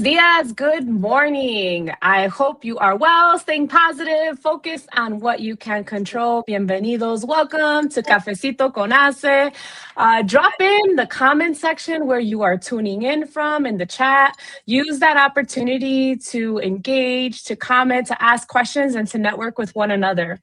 dias. Good morning. I hope you are well, staying positive, focused on what you can control. Bienvenidos. Welcome to Cafecito con HACE. Drop in the comment section where you are tuning in from in the chat. Use that opportunity to engage, to comment, to ask questions, and to network with one another.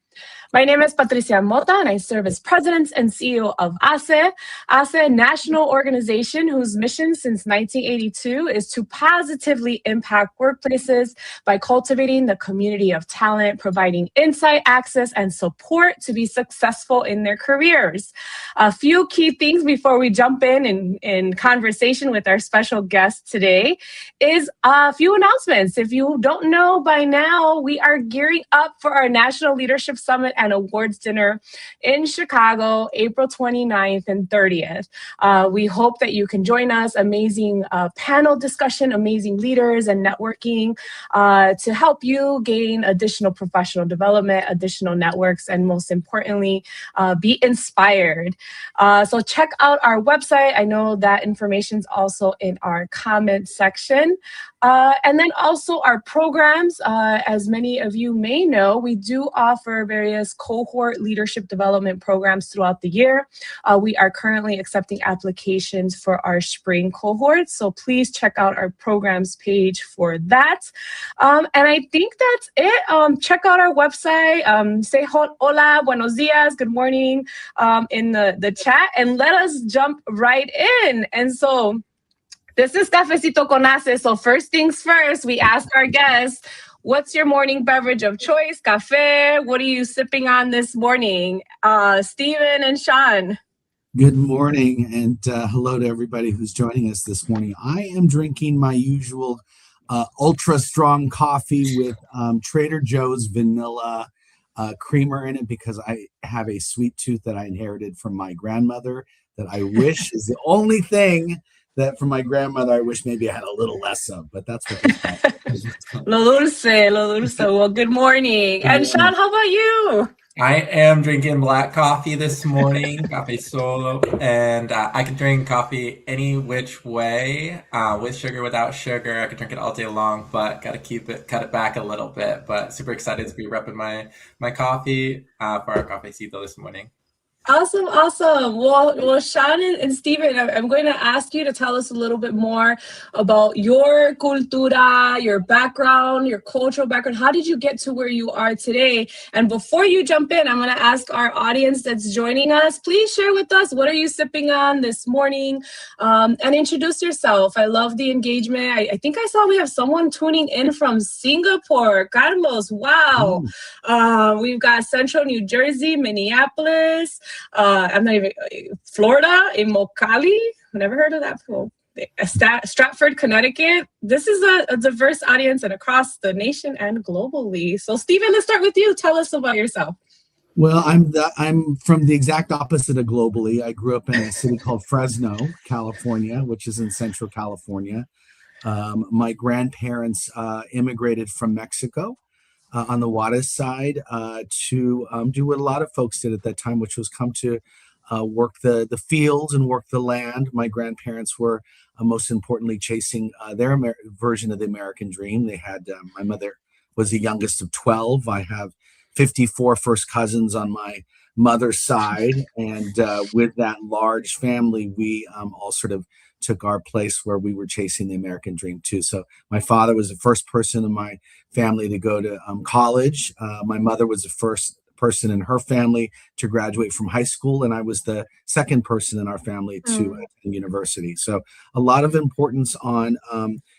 My name is Patricia Mota, and I serve as President and CEO of HACE. HACE, a national organization whose mission since 1982 is to positively impact workplaces by cultivating the community of talent, providing insight, access, and support to be successful in their careers. A few key things before we jump in conversation with our special guest today is a few announcements. If you don't know by now, we are gearing up for our National Leadership Summit and Awards Dinner in Chicago, April 29th and 30th. We hope that you can join us. Amazing panel discussion, amazing leaders and networking to help you gain additional professional development, additional networks, and most importantly, be inspired. So check out our website. I know that information is also in our comment section. And then also our programs, as many of you may know, we do offer various cohort leadership development programs throughout the year. We are currently accepting applications for our spring cohort, so please check out our programs page for that. And I think that's it. Check out our website, say hola, buenos dias, good morning in the chat, and let us jump right in. And so this is Cafecito con HACE. So first things first, we ask our guests, what's your morning beverage of choice? Café? What are you sipping on this morning? Stephen and Sean. Good morning, and hello to everybody who's joining us this morning. I am drinking my usual ultra strong coffee with Trader Joe's vanilla creamer in it because I have a sweet tooth that I inherited from my grandmother that I wish is the only thing that from my grandmother I wish maybe I had a little less of, but that's what this is. Lo dulce. Well, good morning. And Sean, how about you? I am drinking black coffee this morning, Cafecito, and I can drink coffee any which way, with sugar, without sugar. I can drink it all day long, but got to cut it back a little bit. But super excited to be repping my coffee for our Cafecito this morning. Awesome. Well, Sean and Stephen, I'm going to ask you to tell us a little bit more about your cultura, your background, your cultural background. How did you get to where you are today? And before you jump in, I'm going to ask our audience that's joining us, please share with us, what are you sipping on this morning? And introduce yourself. I love the engagement. I think I saw we have someone tuning in from Singapore. Carlos, wow. We've got Central New Jersey, Minneapolis. I'm not even Florida, in Mocali. Never heard of that before. Stratford, Connecticut. This is a diverse audience and across the nation and globally. So, Stephen, let's start with you. Tell us about yourself. Well, I'm from the exact opposite of globally. I grew up in a city called Fresno, California, which is in Central California. My grandparents immigrated from Mexico. On the Juarez side to do what a lot of folks did at that time, which was come to work the fields and work the land. My grandparents were most importantly chasing their version of the American dream. They had, my mother was the youngest of 12. I have 54 first cousins on my mother's side. And with that large family, we all sort of took our place where we were chasing the American dream too. So my father was the first person in my family to go to college. My mother was the first person in her family to graduate from high school, and I was the second person in our family to attend university. So a lot of importance on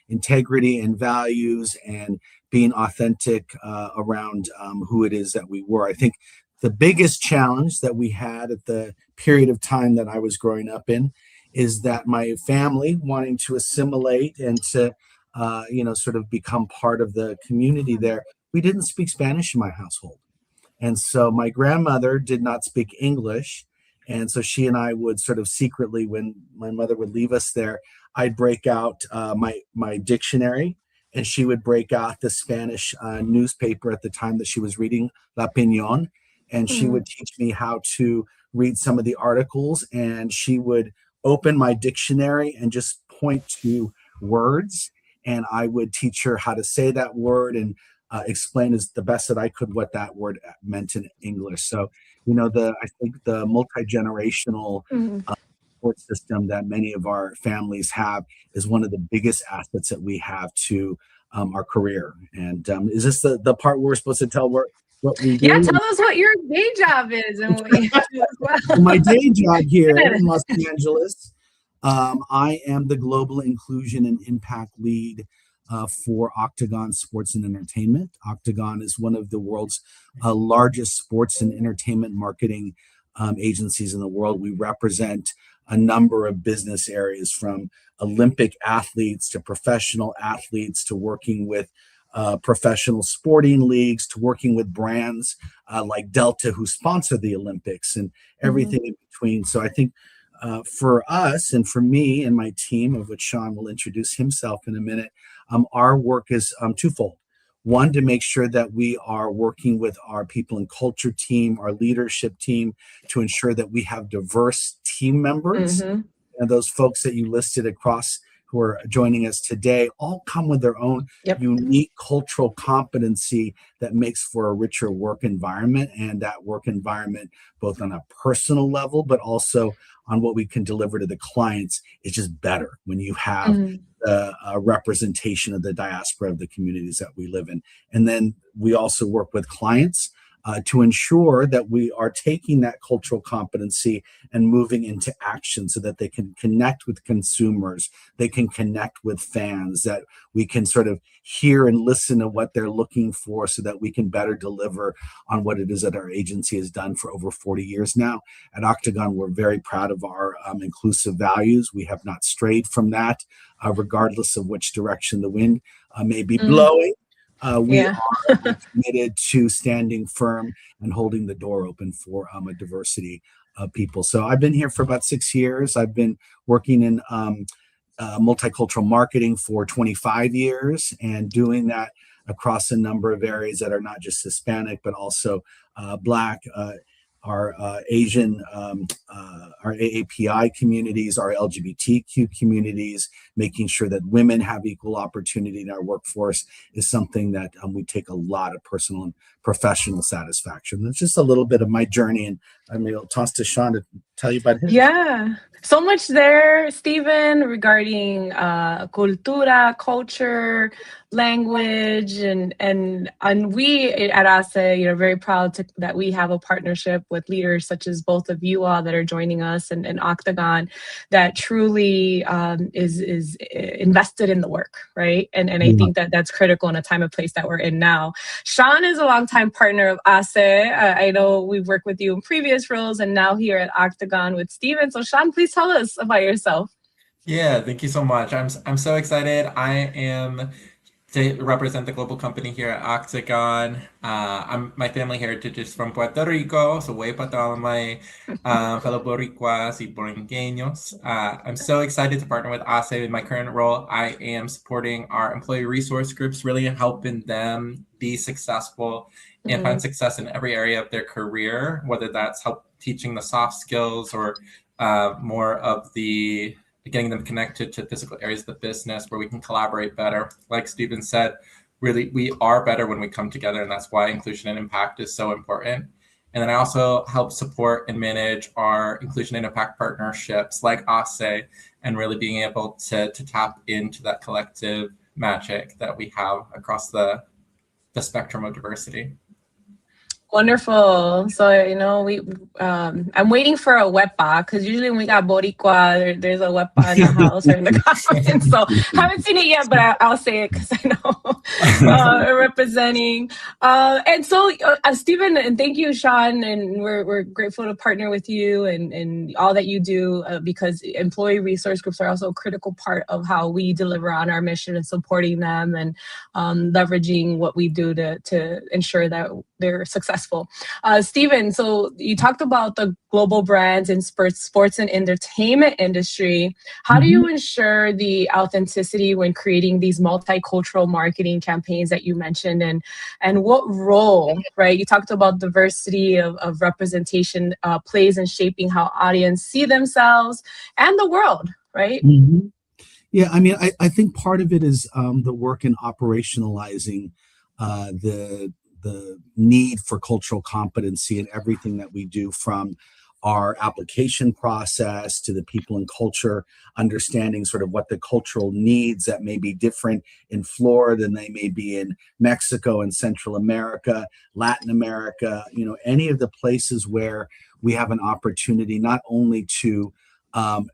integrity and values and being authentic around who it is that we were. I think the biggest challenge that we had at the period of time that I was growing up in is that my family wanting to assimilate and to, sort of become part of the community there, we didn't speak Spanish in my household. And so my grandmother did not speak English. And so she and I would sort of secretly, when my mother would leave us there, I'd break out my dictionary, and she would break out the Spanish newspaper at the time that she was reading La Piñón. And she would teach me how to read some of the articles, and she would open my dictionary and just point to words and I would teach her how to say that word and explain as the best that I could what that word meant in English. So, I think the multi-generational support system that many of our families have is one of the biggest assets that we have to our career. And is this the part where we're supposed to tell what we do? Yeah, tell us what your day job is and what you do as well. So my day job here in Los Angeles, I am the Global Inclusion and Impact Lead for Octagon Sports and Entertainment. Octagon is one of the world's largest sports and entertainment marketing agencies in the world. We represent a number of business areas, from Olympic athletes to professional athletes to working with professional sporting leagues to working with brands like Delta, who sponsor the Olympics, and everything in between. So I think for us and for me and my team, of which Sean will introduce himself in a minute, our work is twofold. One, to make sure that we are working with our people and culture team, our leadership team, to ensure that we have diverse team members. And those folks that you listed across who are joining us today all come with their own unique cultural competency that makes for a richer work environment, and that work environment, both on a personal level, but also on what we can deliver to the clients, is just better when you have the representation of the diaspora of the communities that we live in. And then we also work with clients to ensure that we are taking that cultural competency and moving into action so that they can connect with consumers, they can connect with fans, that we can sort of hear and listen to what they're looking for so that we can better deliver on what it is that our agency has done for over 40 years now. At Octagon, we're very proud of our inclusive values. We have not strayed from that, regardless of which direction the wind may be blowing. We are committed to standing firm and holding the door open for a diversity of people. So I've been here for about 6 years. I've been working in multicultural marketing for 25 years and doing that across a number of areas that are not just Hispanic, but also Black, our Asian, our AAPI communities, our LGBTQ communities, making sure that women have equal opportunity in our workforce is something that we take a lot of personal and professional satisfaction. That's just a little bit of my journey, and I mean, I'll toss to Sean to tell you about his. Yeah, so much there, Stephen, regarding cultura, culture, language, and we at HACE, very proud that we have a partnership with leaders such as both of you all that are joining us, and Octagon, that truly is invested in the work, right? And I think that's critical in a time and place that we're in now. Sean is a longtime partner of HACE. I know we've worked with you in previous roles, and now here at Octagon with Stephen. So Sean, please tell us about yourself. Yeah, thank you so much. I'm so excited. I am to represent the global company here at Octagon. My family heritage is from Puerto Rico, so way para todos my fellow Boricuas y Borinqueños. I'm so excited to partner with HACE. In my current role, I am supporting our employee resource groups, really helping them be successful and find success in every area of their career, whether that's help teaching the soft skills or more of the getting them connected to physical areas of the business where we can collaborate better. Like Stephen said, really, we are better when we come together, and that's why inclusion and impact is so important. And then I also help support and manage our inclusion and impact partnerships like HACE, and really being able to tap into that collective magic that we have across the spectrum of diversity. Wonderful. So, we I'm waiting for a wepa, because usually when we got Boricua, there's a wepa in the house or in the comments. So haven't seen it yet, but I'll say it because I know representing. And so, Stephen, and thank you, Sean, and we're grateful to partner with you and all that you do, because employee resource groups are also a critical part of how we deliver on our mission and supporting them and leveraging what we do to ensure that they're successful. Stephen, so you talked about the global brands in sports and entertainment industry. How do you ensure the authenticity when creating these multicultural marketing campaigns that you mentioned, and what role, right? You talked about diversity of representation plays in shaping how audience see themselves and the world, right? Yeah, I mean, I think part of it is the work in operationalizing the need for cultural competency in everything that we do, from our application process to the people and culture, understanding sort of what the cultural needs that may be different in Florida than they may be in Mexico and Central America, Latin America, any of the places where we have an opportunity not only to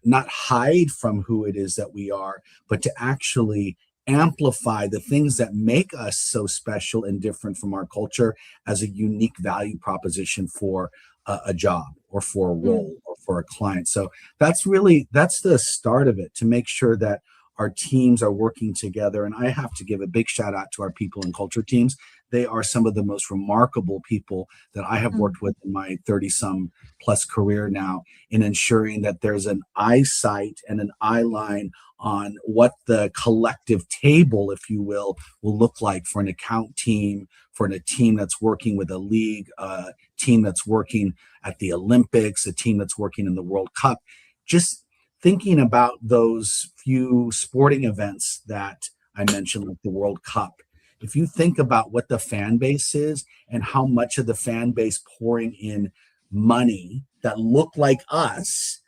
not hide from who it is that we are, but to actually amplify the things that make us so special and different from our culture as a unique value proposition for a job or for a role or for a client. So that's the start of it, to make sure that our teams are working together. And I have to give a big shout out to our people and culture teams. They are some of the most remarkable people that I have worked with in my 30 some plus career now, in ensuring that there's an eyesight and an eye line on what the collective table, if you will look like for an account team, for a team that's working with a league, a team that's working at the Olympics, a team that's working in the World Cup. Just thinking about those few sporting events that I mentioned, like the World Cup. If you think about what the fan base is and how much of the fan base pouring in money that look like us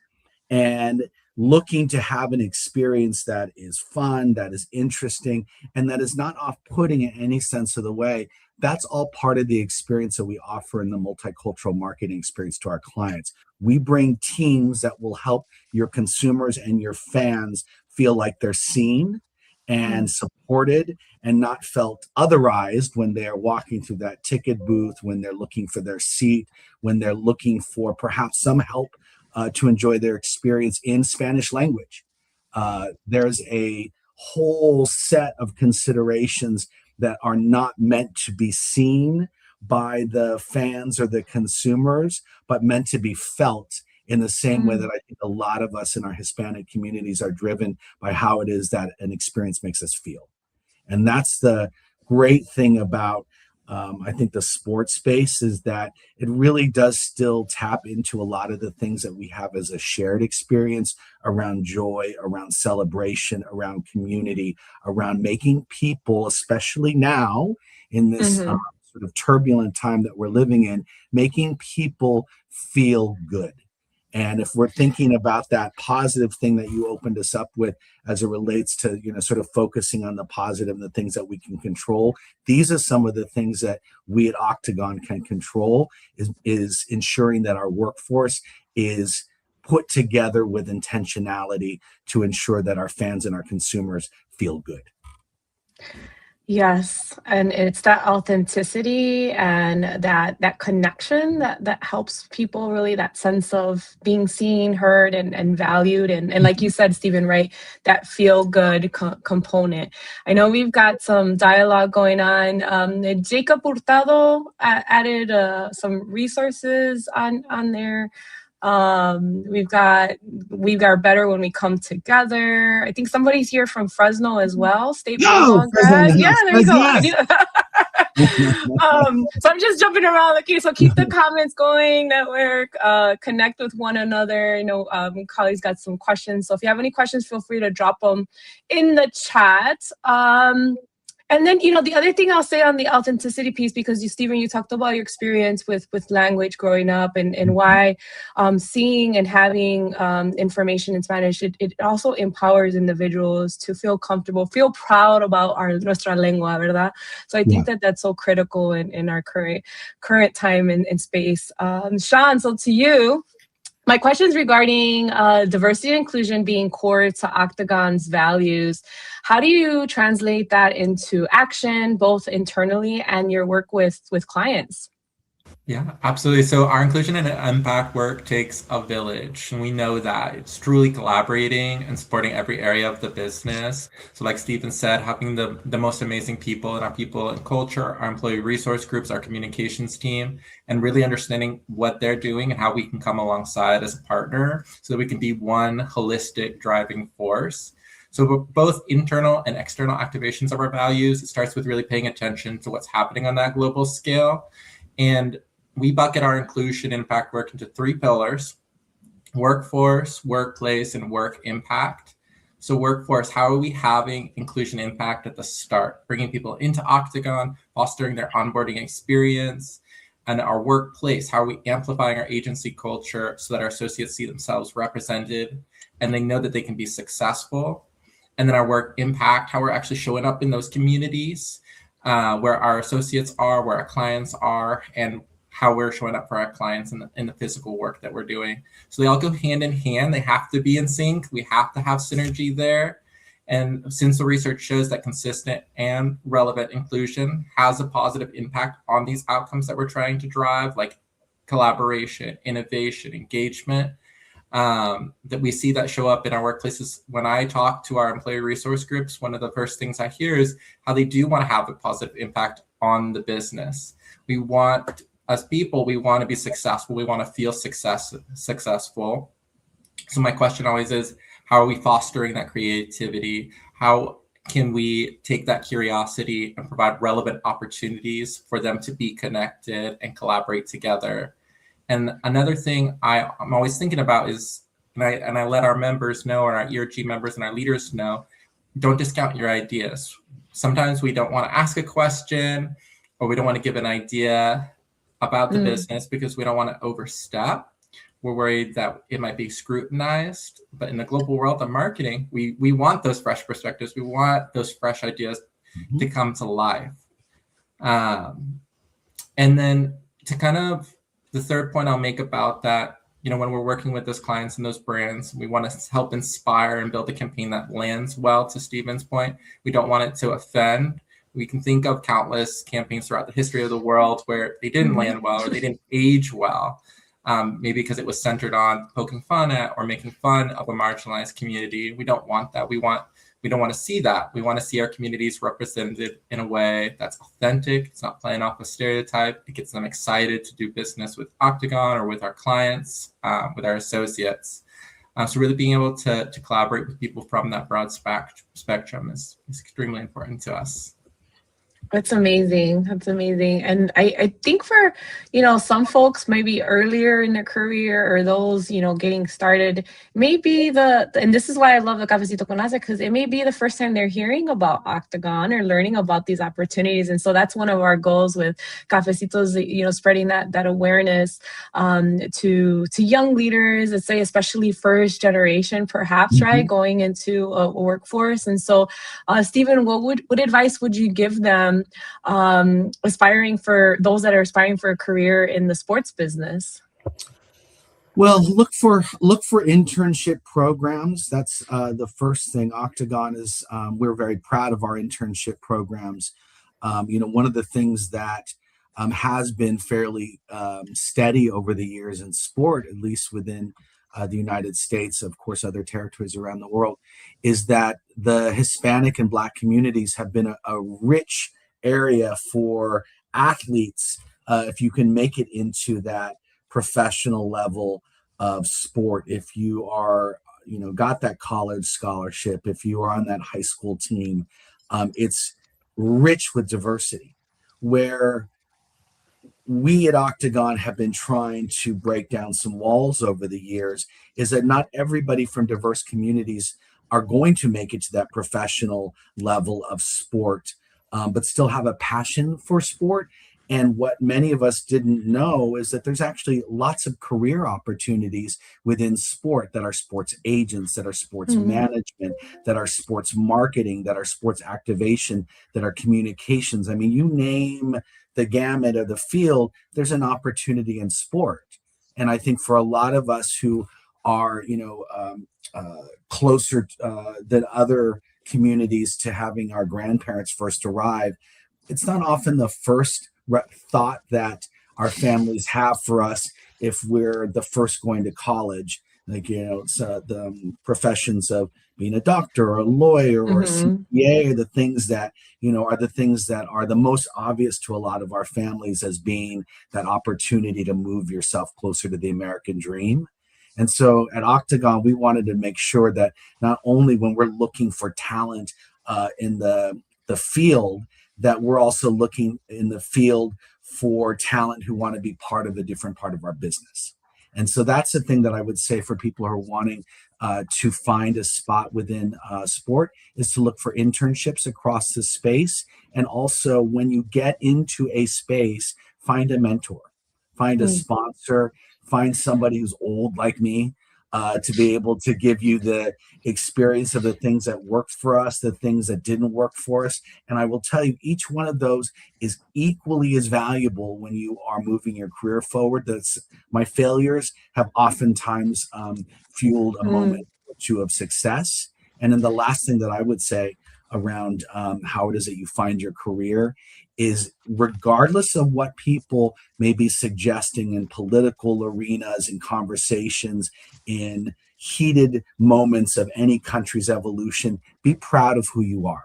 and looking to have an experience that is fun, that is interesting, and that is not off-putting in any sense of the way, that's all part of the experience that we offer in the multicultural marketing experience to our clients. We bring teams that will help your consumers and your fans feel like they're seen and supported and not felt otherized when they are walking through that ticket booth, when they're looking for their seat, when they're looking for perhaps some help to enjoy their experience in Spanish language. There's a whole set of considerations that are not meant to be seen by the fans or the consumers, but meant to be felt in the same way that I think a lot of us in our Hispanic communities are driven by how it is that an experience makes us feel. And that's the great thing about I think the sports space, is that it really does still tap into a lot of the things that we have as a shared experience around joy, around celebration, around community, around making people, especially now in this sort of turbulent time that we're living in, making people feel good. And if we're thinking about that positive thing that you opened us up with as it relates to, sort of focusing on the positive and the things that we can control, these are some of the things that we at Octagon can control, is ensuring that our workforce is put together with intentionality to ensure that our fans and our consumers feel good. Yes, and it's that authenticity and that connection that helps people, really, that sense of being seen, heard, and valued, and like you said, Stephen, right, that feel good component. I know we've got some dialogue going on. Jacob Hurtado added some resources on there. We've got Better When We Come Together. I think somebody's here from Fresno as well. State Fresno grad. Yeah, there you go. So I'm just jumping around. Okay, so keep the comments going. Network, connect with one another. Colleagues got some questions. So if you have any questions, feel free to drop them in the chat. And then, the other thing I'll say on the authenticity piece, because Stephen, you talked about your experience with language growing up and why seeing and having information in Spanish, it also empowers individuals to feel comfortable, feel proud about nuestra lengua, ¿verdad? So I think that's so critical in our current time and space. Sean, so to you, my question's regarding diversity and inclusion being core to Octagon's values. How do you translate that into action, both internally and your work with clients? Yeah, absolutely. So our inclusion and impact work takes a village, and we know that it's truly collaborating and supporting every area of the business. So like Stephen said, having the most amazing people in our people and culture, our employee resource groups, our communications team, and really understanding what they're doing and how we can come alongside as a partner so that we can be one holistic driving force. So both internal and external activations of our values, it starts with really paying attention to what's happening on that global scale. And we bucket our inclusion impact work into 3 pillars: workforce, workplace, and work impact. So workforce, how are we having inclusion impact at the start, bringing people into Octagon, fostering their onboarding experience, and our workplace, how are we amplifying our agency culture so that our associates see themselves represented and they know that they can be successful. And then our work impact, how we're actually showing up in those communities where our associates are, where our clients are, and how we're showing up for our clients in the physical work that we're doing. So they all go hand in hand. They have to be in sync. We have to have synergy there. And since the research shows that consistent and relevant inclusion has a positive impact on these outcomes that we're trying to drive, like collaboration, innovation, engagement, that we see that show up in our workplaces. When I talk to our employee resource groups, one of the first things I hear is how they do want to have a positive impact on the business. We want, as people, we want to be successful. We want to feel successful. So my question always is, how are we fostering that creativity? How can we take that curiosity and provide relevant opportunities for them to be connected and collaborate together? And another thing I'm always thinking about is, and I let our members know, or our ERG members and our leaders know, don't discount your ideas. Sometimes we don't want to ask a question, or we don't want to give an idea about the business because we don't want to overstep. We're worried that it might be scrutinized. But in the global world of marketing, we want those fresh perspectives. We want those fresh ideas to come to life. And then to kind of, the third point I'll make about that, when we're working with those clients and those brands, we want to help inspire and build a campaign that lands well, to Stephen's point. We don't want it to offend. We can think of countless campaigns throughout the history of the world where they didn't land well or they didn't age well. Maybe because it was centered on poking fun at or making fun of a marginalized community. We don't want that. We don't want to see that. We want to see our communities represented in a way that's authentic. It's not playing off a stereotype. It gets them excited to do business with Octagon or with our clients, with our associates. So really being able to collaborate with people from that broad spectrum is extremely important to us. That's amazing. That's amazing. And I think for, some folks maybe earlier in their career or those, getting started, maybe and this is why I love the Cafecito con Ace, because it may be the first time they're hearing about Octagon or learning about these opportunities. And so that's one of our goals with Cafecitos, spreading that awareness to young leaders, let's say, especially first generation, perhaps, right, going into a workforce. And so, Stephen, what advice would you give them aspiring for those that are aspiring for a career in the sports business? Well, look for internship programs. That's the first thing. Octagon is we're very proud of our internship programs. One of the things that has been fairly steady over the years in sport, at least within the United States, of course, other territories around the world, is that the Hispanic and Black communities have been a rich area for athletes if you can make it into that professional level of sport. If you are, got that college scholarship, if you are on that high school team, it's rich with diversity. Where we at Octagon have been trying to break down some walls over the years is that not everybody from diverse communities are going to make it to that professional level of sport, but still have a passion for sport. And what many of us didn't know is that there's actually lots of career opportunities within sport, that are sports agents, that are sports management, that are sports marketing, that are sports activation, that are communications. I mean, you name the gamut of the field, there's an opportunity in sport. And I think for a lot of us who are, closer than other communities to having our grandparents first arrive, it's not often the first thought that our families have for us if we're the first going to college. Like, it's the professions of being a doctor or a lawyer or a CPA, or the things that, are the things that are the most obvious to a lot of our families as being that opportunity to move yourself closer to the American dream. And so at Octagon, we wanted to make sure that not only when we're looking for talent in the field, that we're also looking in the field for talent who want to be part of a different part of our business. And so that's the thing that I would say for people who are wanting to find a spot within sport, is to look for internships across the space. And also, when you get into a space, find a mentor, find a sponsor, find somebody who's old like me, to be able to give you the experience of the things that worked for us, the things that didn't work for us. And I will tell you, each one of those is equally as valuable when you are moving your career forward. My failures have oftentimes fueled a moment or two of success. And then the last thing that I would say around how it is that you find your career is, regardless of what people may be suggesting in political arenas and conversations, in heated moments of any country's evolution, be proud of who you are.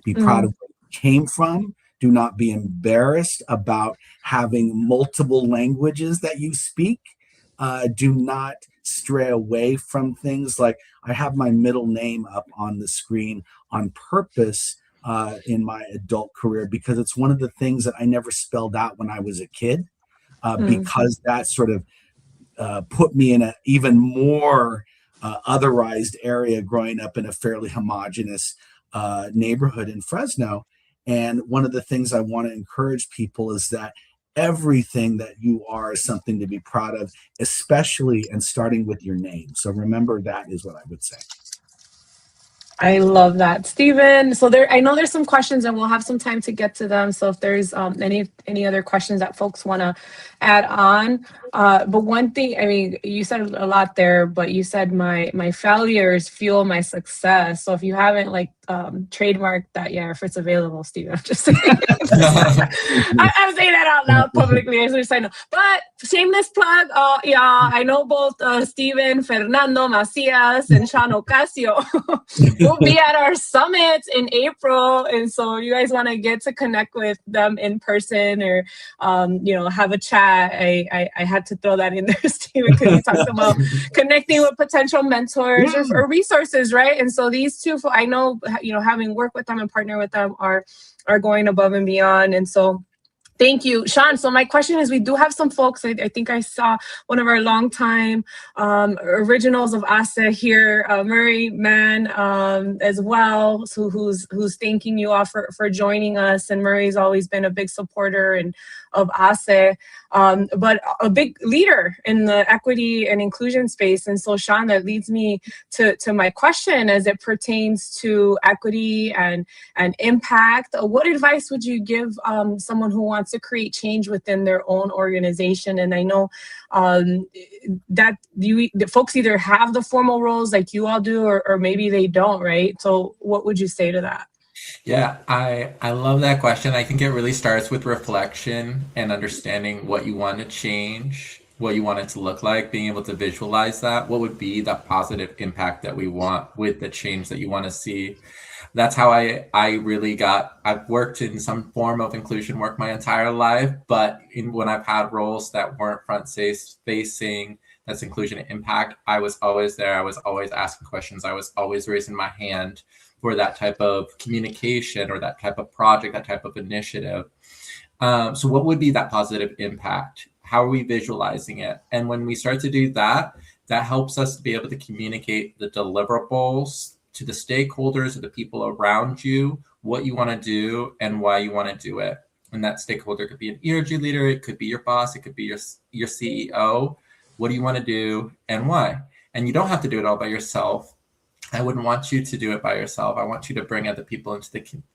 Be proud of where you came from. Do not be embarrassed about having multiple languages that you speak. Do not stray away from things like, I have my middle name up on the screen on purpose in my adult career, because it's one of the things that I never spelled out when I was a kid, because that sort of put me in an even more otherized area growing up in a fairly homogenous neighborhood in Fresno. And one of the things I want to encourage people is that everything that you are is something to be proud of, especially and starting with your name. So remember, that is what I would say. I love that, Stephen. So I know there's some questions, and we'll have some time to get to them. So if there's any other questions that folks want to add on, but one thing, I mean, you said a lot there, but you said my failures fuel my success. So if you haven't trademarked that, if it's available, Stephen, I'm just saying. I'm saying that out loud publicly. I just know. But shameless plug. I know both Stephen, Fernando Macias, and Sean Ocasio will be at our summit in April, and so you guys want to get to connect with them in person, or have a chat. I had to throw that in there, Stephen, because you talked about connecting with potential mentors or resources, right? And so these two, I know, having worked with them and partner with them, are going above and beyond. And so thank you, Sean. So my question is, we do have some folks, I think I saw one of our longtime originals of HACE here, Murray Mann, as well, so who's thanking you all for joining us. And Murray's always been a big supporter of HACE, but a big leader in the equity and inclusion space. And so, Sean, that leads me to my question as it pertains to equity and impact. What advice would you give someone who wants to create change within their own organization? And I know that the folks either have the formal roles like you all do, or maybe they don't, right? So what would you say to that? Yeah, I love that question. I think it really starts with reflection and understanding what you want to change, what you want it to look like, being able to visualize that. What would be the positive impact that we want with the change that you want to see? That's how I've worked in some form of inclusion work my entire life, but when I've had roles that weren't front facing, that's inclusion and impact, I was always there. I was always asking questions. I was always raising my hand for that type of communication or that type of project, that type of initiative. So what would be that positive impact? How are we visualizing it? And when we start to do that, that helps us to be able to communicate the deliverables to the stakeholders or the people around you, what you want to do and why you want to do it. And that stakeholder could be an ERG leader, it could be your boss, it could be your CEO. What do you want to do and why? And you don't have to do it all by yourself. I wouldn't want you to do it by yourself. I want you to bring other people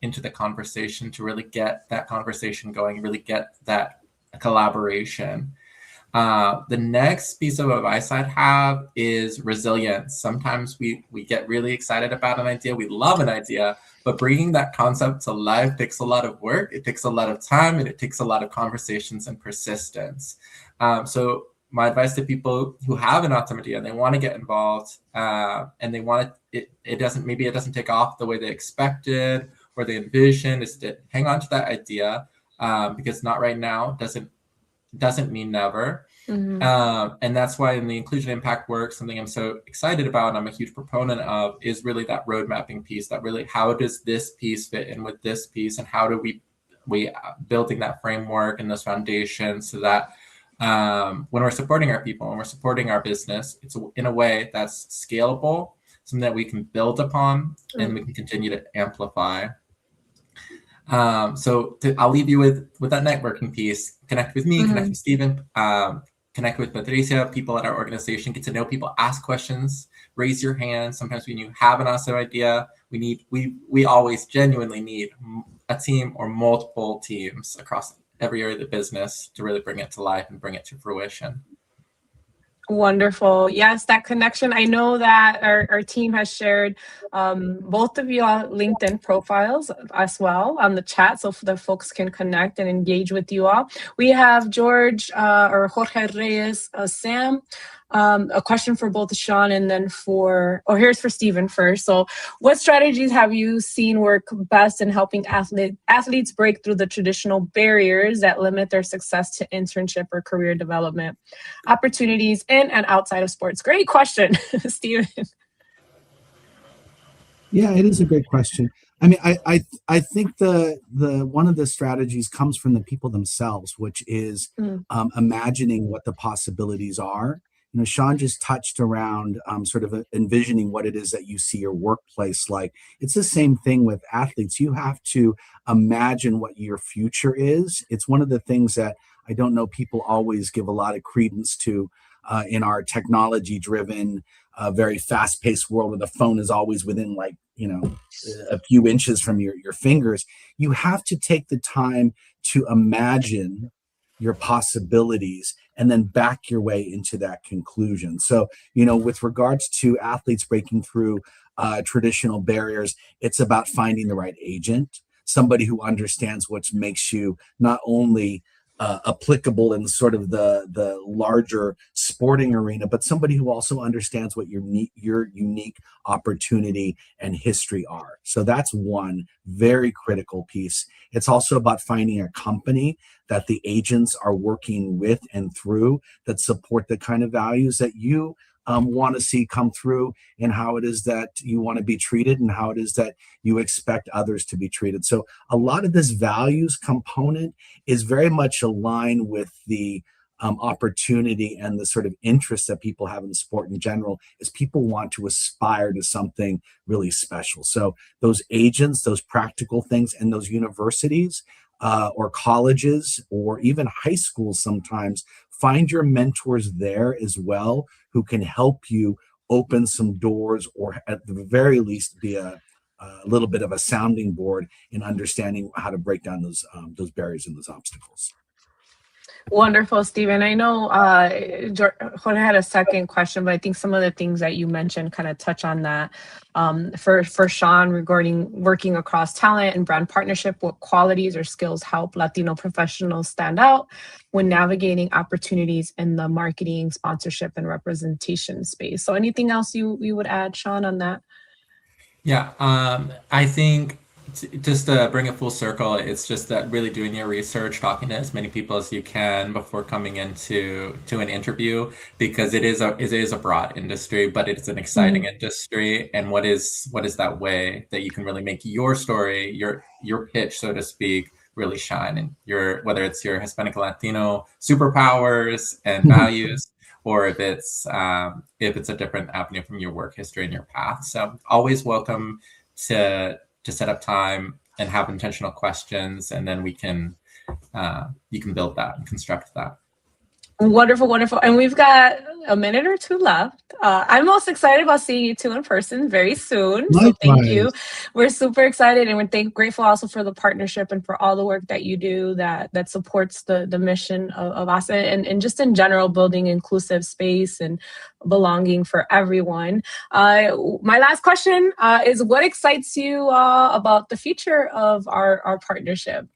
into the conversation to really get that conversation going, really get that collaboration. The next piece of advice I'd have is resilience. Sometimes we get really excited about an idea. We love an idea, but bringing that concept to life takes a lot of work. It takes a lot of time, and it takes a lot of conversations and persistence. So my advice to people who have an awesome idea and they want to get involved, and they want it doesn't take off the way they expected or they envisioned, is to hang on to that idea, because not right now doesn't mean never. Mm-hmm. And that's why in the inclusion impact work, something I'm so excited about and I'm a huge proponent of is really that road mapping piece, that really, how does this piece fit in with this piece, and how do we building that framework and those foundations so that when we're supporting our people, when we're supporting our business, it's in a way that's scalable, something that we can build upon and we can continue to amplify. I'll leave you with that networking piece. Connect with me, connect with Stephen, connect with Patricia, people at our organization, get to know people, ask questions, raise your hand. Sometimes when you have an awesome idea, we always genuinely need a team or multiple teams across every area of the business to really bring it to life and bring it to fruition. Wonderful. Yes, that connection. I know that our team has shared both of your LinkedIn profiles as well on the chat so the folks can connect and engage with you all. We have George or Jorge Reyes, Sam. A question for both Sean and then here's for Stephen first. So what strategies have you seen work best in helping athletes break through the traditional barriers that limit their success to internship or career development opportunities in and outside of sports? Great question, Stephen. Yeah, it is a great question. I mean, I think the one of the strategies comes from the people themselves, which is imagining what the possibilities are. You know, Sean just touched around sort of envisioning what it is that you see your workplace like. It's the same thing with athletes. You have to imagine what your future is. It's one of the things that I don't know people always give a lot of credence to in our technology-driven, very fast-paced world where the phone is always within a few inches from your fingers. You have to take the time to imagine your possibilities and then back your way into that conclusion. So, with regards to athletes breaking through traditional barriers, it's about finding the right agent, somebody who understands what makes you not only applicable in sort of the larger sporting arena, but somebody who also understands what your unique opportunity and history are. So that's one very critical piece. It's also about finding a company that the agents are working with and through that support the kind of values that you want to see come through and how it is that you want to be treated and how it is that you expect others to be treated. So a lot of this values component is very much aligned with the opportunity and the sort of interest that people have in sport in general, is people want to aspire to something really special. So those agents, those practical things, and those universities or colleges or even high schools sometimes, find your mentors there as well who can help you open some doors or at the very least be a little bit of a sounding board in understanding how to break down those barriers and those obstacles. Wonderful, Stephen. I know Jorge had a second question, but I think some of the things that you mentioned kind of touch on that. For Sean, regarding working across talent and brand partnership, what qualities or skills help Latino professionals stand out when navigating opportunities in the marketing, sponsorship, and representation space? So anything else you would add, Sean, on that? Yeah, I think just to bring it full circle, it's just that really doing your research, talking to as many people as you can before coming into an interview, because it is a broad industry, but it's an exciting industry. And what is that way that you can really make your story, your pitch, so to speak, really shine, and whether it's your Hispanic Latino superpowers and values, or if it's a different avenue from your work history and your path. So always welcome to set up time and have intentional questions, and then you can build that and construct that. Wonderful, wonderful. And we've got a minute or two left. I'm most excited about seeing you two in person very soon. Likewise. So thank you. We're super excited, and we're grateful also for the partnership and for all the work that you do that supports the mission of HACE and just in general building inclusive space and belonging for everyone. My last question is, what excites you about the future of our partnership?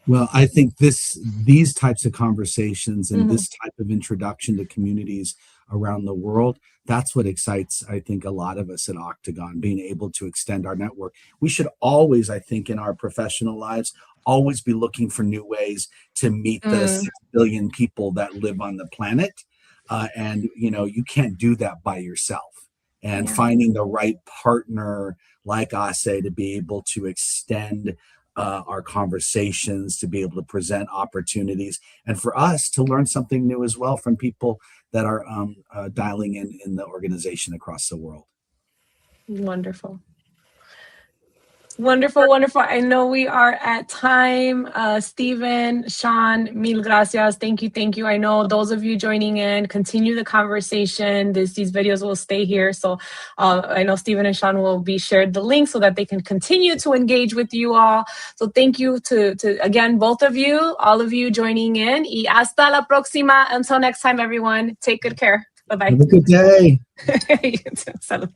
Well, I think these types of conversations and this type of introduction to communities around the world, that's what excites, I think, a lot of us at Octagon, being able to extend our network. We should always, I think, in our professional lives, always be looking for new ways to meet the 6 billion people that live on the planet. And, you can't do that by yourself. And finding the right partner like HACE to be able to extend our conversations, to be able to present opportunities, and for us to learn something new as well from people that are dialing in the organization across the world. Wonderful. Wonderful, wonderful. I know we are at time. Stephen, Sean, mil gracias. Thank you, thank you. I know those of you joining in, continue the conversation. These videos will stay here. So I know Stephen and Sean will be shared the link so that they can continue to engage with you all. So thank you to again, both of you, all of you joining in. Y hasta la próxima. Until next time, everyone, take good care. Bye-bye. Have a good day. Salud.